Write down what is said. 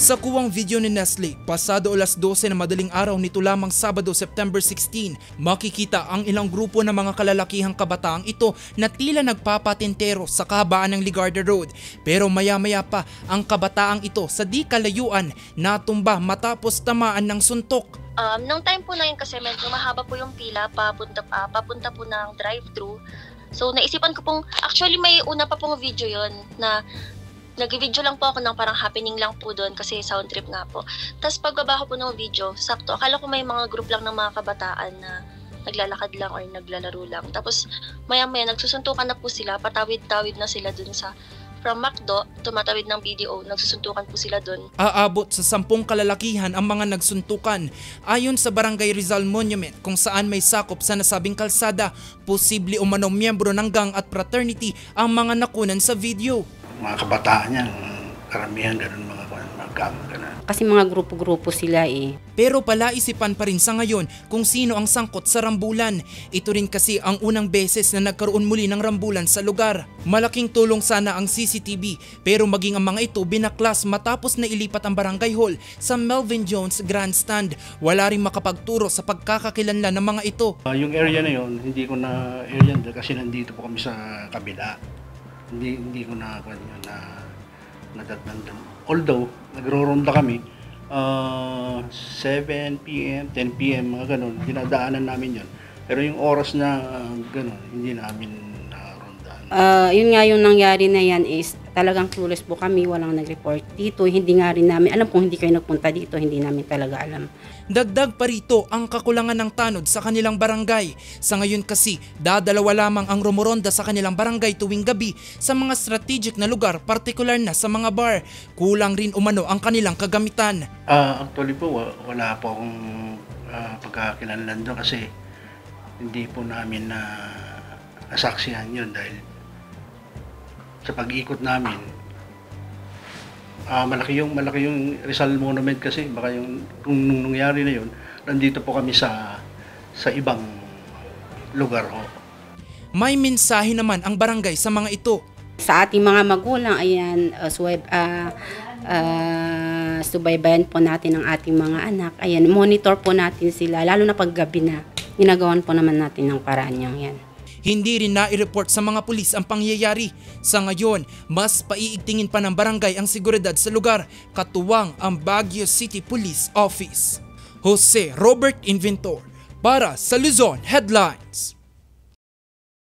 Sa kuwang video ni Nestle, pasado alas 12 na madaling araw nito lamang Sabado, September 16, makikita ang ilang grupo ng mga kalalakihang kabataang ito na tila nagpapatintero sa kahabaan ng Ligarda Road. Pero maya-maya pa ang kabataang ito sa di kalayuan natumba matapos tamaan ng suntok. Nung time po na yun kasi medyo mahaba po yung pila papunta po ng drive-thru. So naisipan ko pong, actually may una pa pong video yon na nag-video lang po ako ng parang happening lang po doon kasi sound trip nga po. Tapos pagbaba ko po ng video, sakto, akala ko may mga group lang ng mga kabataan na naglalakad lang or naglalaro lang. Tapos maya-maya nagsusuntukan na po sila, patawid-tawid na sila doon sa from McDo, tumatawid ng BDO, nagsusuntukan po sila doon. Aabot sa 10 kalalakihan ang mga nagsuntukan. Ayon sa Barangay Rizal Monument kung saan may sakop sa nasabing kalsada, posible umanong miyembro ng gang at fraternity ang mga nakunan sa video. Mga kabataan yan, karamihan ganun mga gang, ganun. Kasi mga grupo-grupo sila eh. Pero palaisipan pa rin sa ngayon kung sino ang sangkot sa rambulan. Ito rin kasi ang unang beses na nagkaroon muli ng rambulan sa lugar. Malaking tulong sana ang CCTV pero maging ang mga ito binaklas matapos na ilipat ang barangay hall sa Melvin Jones Grandstand. Wala rin makapagturo sa pagkakakilanlan ng mga ito. Yung area na yon hindi ko na area kasi nandito po kami sa kabila. Hindi ko na natatandaan. Although, nagro-ronda kami, 7 p.m., 10 p.m., mga ganun, dinadaanan namin yon. Pero yung oras na ganun, hindi namin narondaan. Yun nga yung nangyari na yan is talagang clueless po kami, walang nag-report dito. Hindi nga rin namin alam kung hindi kayo nagpunta dito, hindi namin talaga alam. Dagdag pa rito ang kakulangan ng tanod sa kanilang barangay. Sa ngayon kasi, dadalawa lamang ang rumoronda sa kanilang barangay tuwing gabi sa mga strategic na lugar, partikular na sa mga bar. Kulang rin umano ang kanilang kagamitan. Actually po, wala po akong pagkakilanlan doon kasi hindi po namin nasaksihan yun dahil sa pag-ikot namin, malaki yung Rizal Monument kasi baka yung nung nangyari na yun, nandito po kami sa ibang lugar ho. May mensahe naman ang barangay sa mga ito. Sa ating mga magulang, ayan, subaybayan po natin ang ating mga anak. Ayan, monitor po natin sila, lalo na pag gabi na. Ginagawan po naman natin ng paraan yan. Hindi rin na-report sa mga pulis ang pangyayari. Sa ngayon, mas paiigtingin pa ng barangay ang seguridad sa lugar, katuwang ang Baguio City Police Office. Jose Robert Inventor para sa Luzon Headlines.